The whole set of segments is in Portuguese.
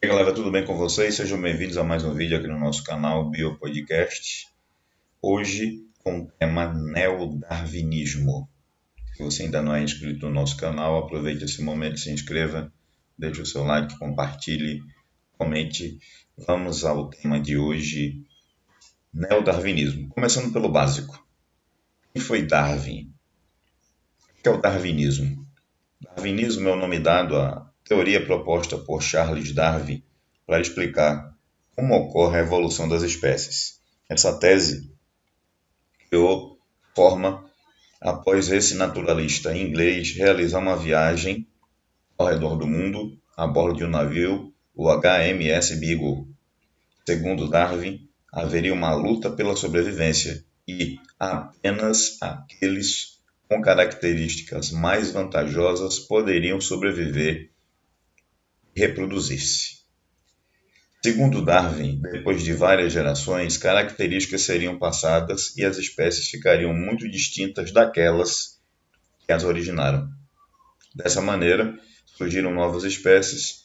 E aí, galera, tudo bem com vocês? Sejam bem-vindos a mais um vídeo aqui no nosso canal Biopodcast. Hoje com o tema neodarwinismo. Se você ainda não é inscrito no nosso canal, aproveite esse momento, se inscreva, deixe o seu like, compartilhe, comente. Vamos ao tema de hoje, neodarwinismo. Começando pelo básico. Quem foi Darwin? O que é o darwinismo? Darwinismo é o nome dado à teoria proposta por Charles Darwin para explicar como ocorre a evolução das espécies. Essa tese criou forma após esse naturalista inglês realizar uma viagem ao redor do mundo a bordo de um navio, o HMS Beagle. Segundo Darwin, haveria uma luta pela sobrevivência e apenas aqueles com características mais vantajosas poderiam sobreviver e reproduzir-se. Segundo Darwin, depois de várias gerações, características seriam passadas e as espécies ficariam muito distintas daquelas que as originaram. Dessa maneira, surgiram novas espécies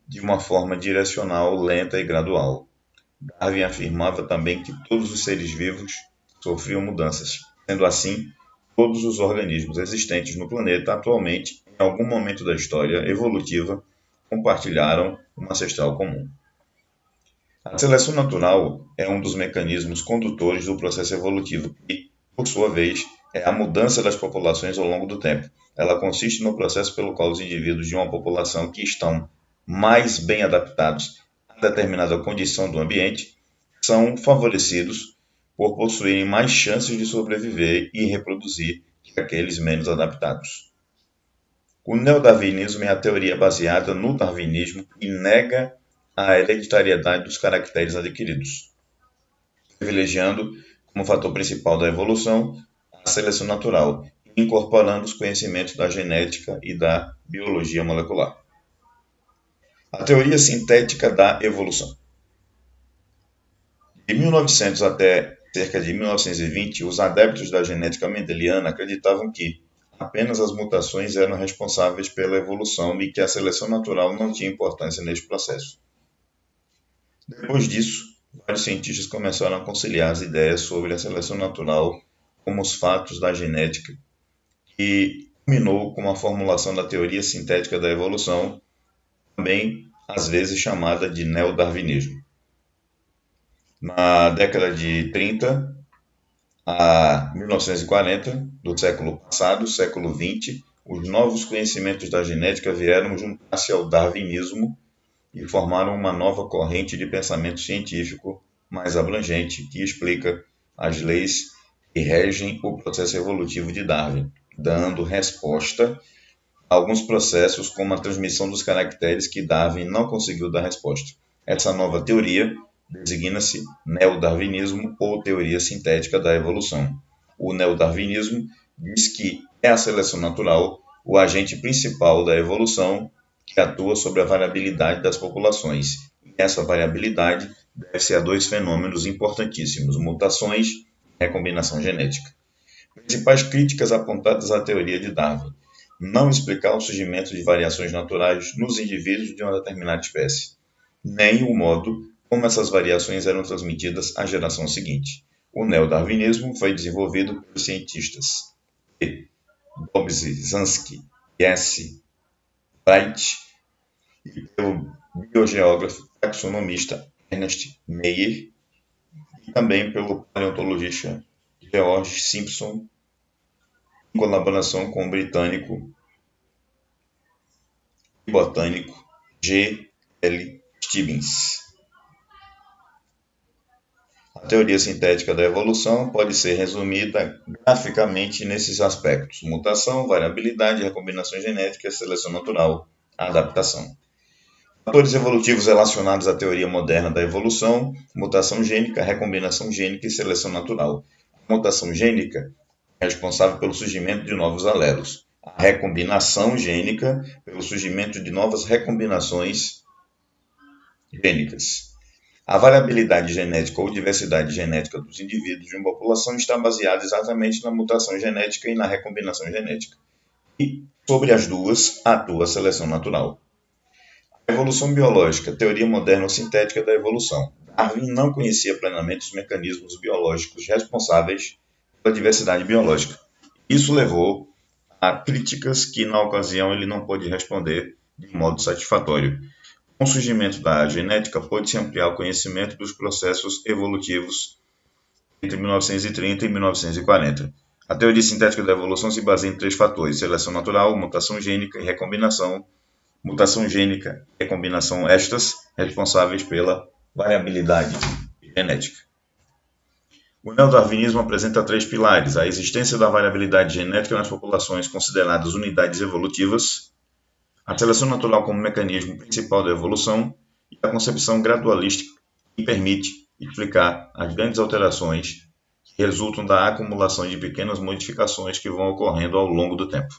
de uma forma direcional, lenta e gradual. Darwin afirmava também que todos os seres vivos sofriam mudanças. Sendo assim, todos os organismos existentes no planeta atualmente, em algum momento da história evolutiva, compartilharam uma ancestral comum. A seleção natural é um dos mecanismos condutores do processo evolutivo e, por sua vez, é a mudança das populações ao longo do tempo. Ela consiste no processo pelo qual os indivíduos de uma população que estão mais bem adaptados a determinada condição do ambiente são favorecidos por possuírem mais chances de sobreviver e reproduzir que aqueles menos adaptados. O neodarwinismo é a teoria baseada no darwinismo e nega a hereditariedade dos caracteres adquiridos, privilegiando como fator principal da evolução a seleção natural, incorporando os conhecimentos da genética e da biologia molecular. A teoria sintética da evolução. De 1900 até cerca de 1920, os adeptos da genética mendeliana acreditavam que apenas as mutações eram responsáveis pela evolução e que a seleção natural não tinha importância neste processo. Depois disso, vários cientistas começaram a conciliar as ideias sobre a seleção natural como os fatos da genética, que culminou com a formulação da teoria sintética da evolução, também às vezes chamada de neodarwinismo. Na década de 30 a 1940 do século passado, século XX, os novos conhecimentos da genética vieram juntar-se ao darwinismo e formaram uma nova corrente de pensamento científico mais abrangente que explica as leis que regem o processo evolutivo de Darwin, dando resposta a alguns processos como a transmissão dos caracteres que Darwin não conseguiu dar resposta. Essa nova teoria designa-se neodarwinismo ou teoria sintética da evolução. O neodarwinismo diz que é a seleção natural o agente principal da evolução que atua sobre a variabilidade das populações. E essa variabilidade deve-se a dois fenômenos importantíssimos: mutações e recombinação genética. Principais críticas apontadas à teoria de Darwin: não explicar o surgimento de variações naturais nos indivíduos de uma determinada espécie, nem o modo como essas variações eram transmitidas à geração seguinte. O neodarwinismo foi desenvolvido pelos cientistas Dobzhansky e S. Wright e pelo biogeógrafo taxonomista Ernest Mayr e também pelo paleontologista George Simpson, em colaboração com o britânico e botânico G. L. Stebbins. A teoria sintética da evolução pode ser resumida graficamente nesses aspectos: mutação, variabilidade, recombinação genética, seleção natural, adaptação. Fatores evolutivos relacionados à teoria moderna da evolução: mutação gênica, recombinação gênica e seleção natural. A mutação gênica é responsável pelo surgimento de novos alelos. A recombinação gênica, pelo surgimento de novas recombinações gênicas. A variabilidade genética ou diversidade genética dos indivíduos de uma população está baseada exatamente na mutação genética e na recombinação genética. E sobre as duas atua a seleção natural. Evolução biológica, teoria moderna ou sintética da evolução. Darwin não conhecia plenamente os mecanismos biológicos responsáveis pela diversidade biológica. Isso levou a críticas que, na ocasião, ele não pôde responder de modo satisfatório. Com o surgimento da genética, pôde-se ampliar o conhecimento dos processos evolutivos entre 1930 e 1940. A teoria sintética da evolução se baseia em três fatores: seleção natural, mutação gênica e recombinação. Mutação gênica e recombinação, estas responsáveis pela variabilidade genética. O neodarwinismo apresenta três pilares: a existência da variabilidade genética nas populações consideradas unidades evolutivas, a seleção natural como mecanismo principal da evolução e a concepção gradualística que permite explicar as grandes alterações que resultam da acumulação de pequenas modificações que vão ocorrendo ao longo do tempo.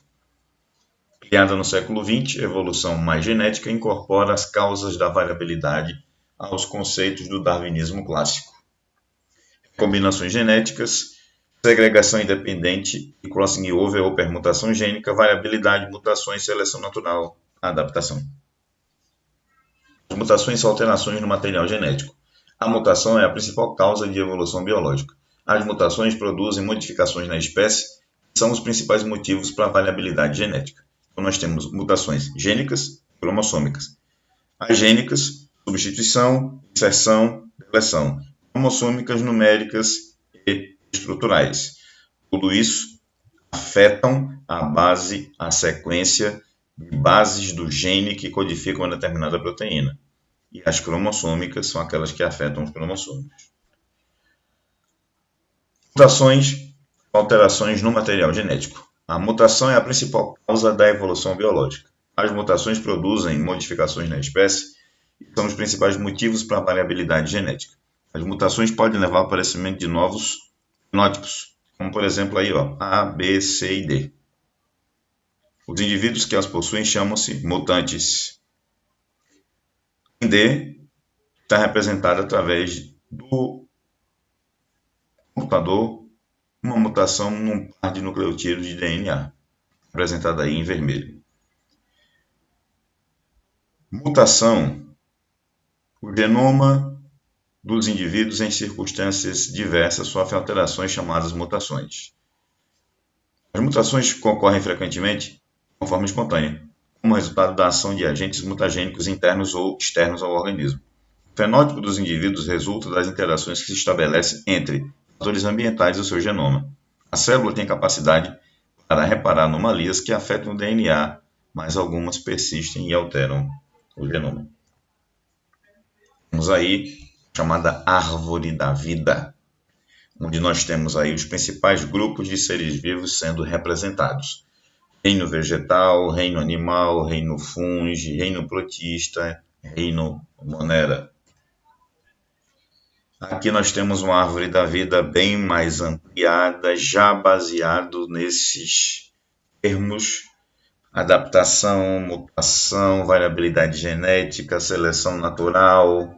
Criada no século XX, evolução mais genética incorpora as causas da variabilidade aos conceitos do darwinismo clássico. Combinações genéticas, segregação independente e crossing over ou permutação gênica, variabilidade, mutações, seleção natural, adaptação. As mutações são alterações no material genético. A mutação é a principal causa de evolução biológica. As mutações produzem modificações na espécie e são os principais motivos para a variabilidade genética. Então, nós temos mutações gênicas e cromossômicas. As gênicas, substituição, inserção, deleção. Cromossômicas, numéricas e estruturais. Tudo isso afetam a base, a sequência de bases do gene que codificam uma determinada proteína. E as cromossômicas são aquelas que afetam os cromossomos. Mutações, alterações no material genético. A mutação é a principal causa da evolução biológica. As mutações produzem modificações na espécie e são os principais motivos para a variabilidade genética. As mutações podem levar ao aparecimento de novos fenótipos, como por exemplo aí, A, B, C e D. Os indivíduos que as possuem chamam-se mutantes. Em D está representado através do computador uma mutação num par de nucleotídeos de DNA, apresentada aí em vermelho. Mutação: o genoma dos indivíduos em circunstâncias diversas sofre alterações chamadas mutações. As mutações ocorrem frequentemente de forma espontânea, como resultado da ação de agentes mutagênicos internos ou externos ao organismo. O fenótipo dos indivíduos resulta das interações que se estabelecem entre fatores ambientais e o seu genoma. A célula tem capacidade para reparar anomalias que afetam o DNA, mas algumas persistem e alteram o genoma. Temos aí a chamada árvore da vida, onde nós temos aí os principais grupos de seres vivos sendo representados: reino vegetal, reino animal, reino fungi, reino protista, reino monera. Aqui nós temos uma árvore da vida bem mais ampliada, já baseado nesses termos: adaptação, mutação, variabilidade genética, seleção natural,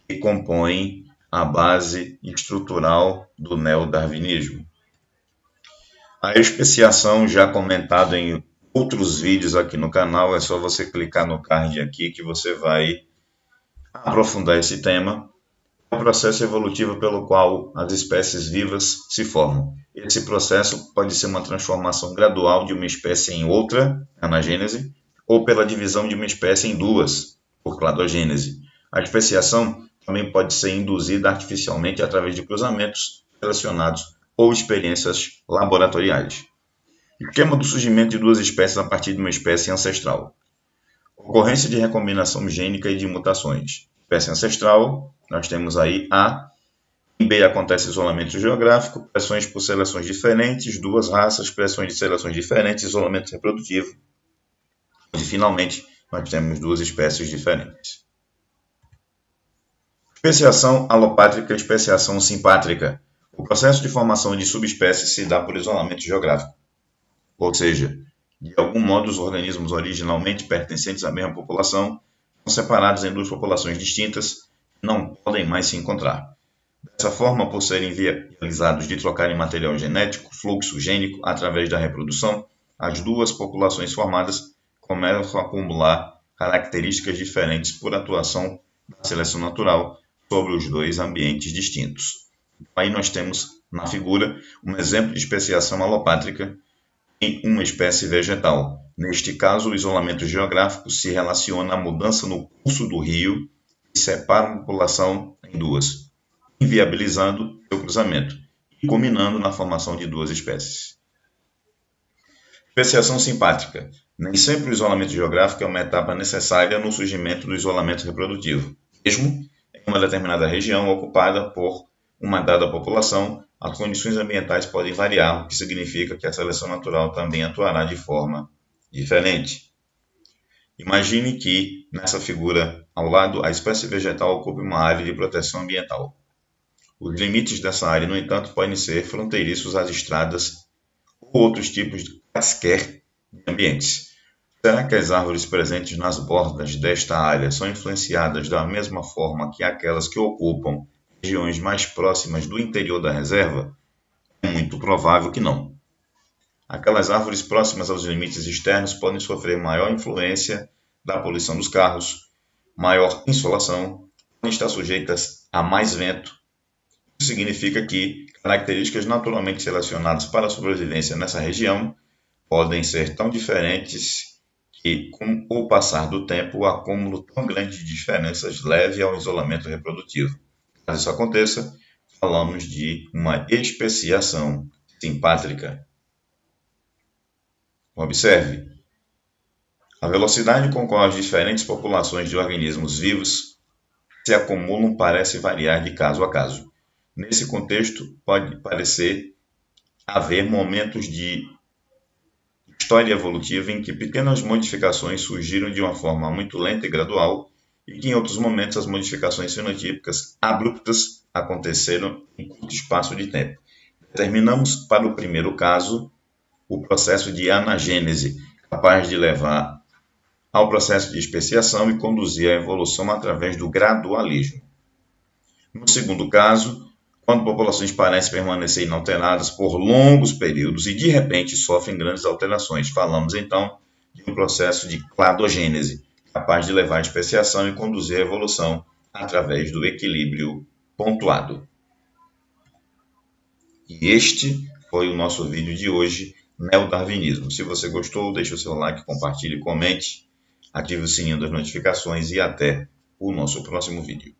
que compõem a base estrutural do neodarwinismo. A especiação, já comentado em outros vídeos aqui no canal, é só você clicar no card aqui que você vai aprofundar esse tema. É o processo evolutivo pelo qual as espécies vivas se formam. Esse processo pode ser uma transformação gradual de uma espécie em outra, anagênese, ou pela divisão de uma espécie em duas, por cladogênese. A especiação também pode ser induzida artificialmente através de cruzamentos selecionados ou experiências laboratoriais. Esquema do surgimento de duas espécies a partir de uma espécie ancestral. Ocorrência de recombinação gênica e de mutações. Espécie ancestral, nós temos aí A. Em B acontece isolamento geográfico, pressões por seleções diferentes, duas raças, pressões de seleções diferentes, isolamento reprodutivo. E finalmente, nós temos duas espécies diferentes. Especiação alopátrica e especiação simpátrica. O processo de formação de subespécies se dá por isolamento geográfico. Ou seja, de algum modo, os organismos originalmente pertencentes à mesma população são separados em duas populações distintas que não podem mais se encontrar. Dessa forma, por serem viabilizados de trocarem material genético, fluxo gênico através da reprodução, as duas populações formadas começam a acumular características diferentes por atuação da seleção natural sobre os dois ambientes distintos. Aí nós temos na figura um exemplo de especiação alopátrica em uma espécie vegetal. Neste caso, o isolamento geográfico se relaciona à mudança no curso do rio que separa a população em duas, inviabilizando seu cruzamento e culminando na formação de duas espécies. Especiação simpátrica. Nem sempre o isolamento geográfico é uma etapa necessária no surgimento do isolamento reprodutivo. Mesmo em uma determinada região ocupada por uma dada população, as condições ambientais podem variar, o que significa que a seleção natural também atuará de forma diferente. Imagine que, nessa figura ao lado, a espécie vegetal ocupe uma área de proteção ambiental. Os limites dessa área, no entanto, podem ser fronteiriços às estradas ou outros tipos de quaisquer ambientes. Será que as árvores presentes nas bordas desta área são influenciadas da mesma forma que aquelas que ocupam regiões mais próximas do interior da reserva? É muito provável que não. Aquelas árvores próximas aos limites externos podem sofrer maior influência da poluição dos carros, maior insolação, podem estar sujeitas a mais vento. Isso significa que características naturalmente selecionadas para a sobrevivência nessa região podem ser tão diferentes que, com o passar do tempo, o acúmulo tão grande de diferenças leve ao isolamento reprodutivo. Caso isso aconteça, falamos de uma especiação simpátrica. Observe, a velocidade com qual as diferentes populações de organismos vivos se acumulam parece variar de caso a caso. Nesse contexto, pode parecer haver momentos de história evolutiva em que pequenas modificações surgiram de uma forma muito lenta e gradual, e que em outros momentos as modificações fenotípicas abruptas aconteceram em curto espaço de tempo. Determinamos para o primeiro caso o processo de anagênese, capaz de levar ao processo de especiação e conduzir à evolução através do gradualismo. No segundo caso, quando populações parecem permanecer inalteradas por longos períodos e de repente sofrem grandes alterações, falamos então de um processo de cladogênese, capaz de levar à especiação e conduzir à evolução através do equilíbrio pontuado. E este foi o nosso vídeo de hoje, Neodarwinismo. Se você gostou, deixe o seu like, compartilhe, comente, ative o sininho das notificações e até o nosso próximo vídeo.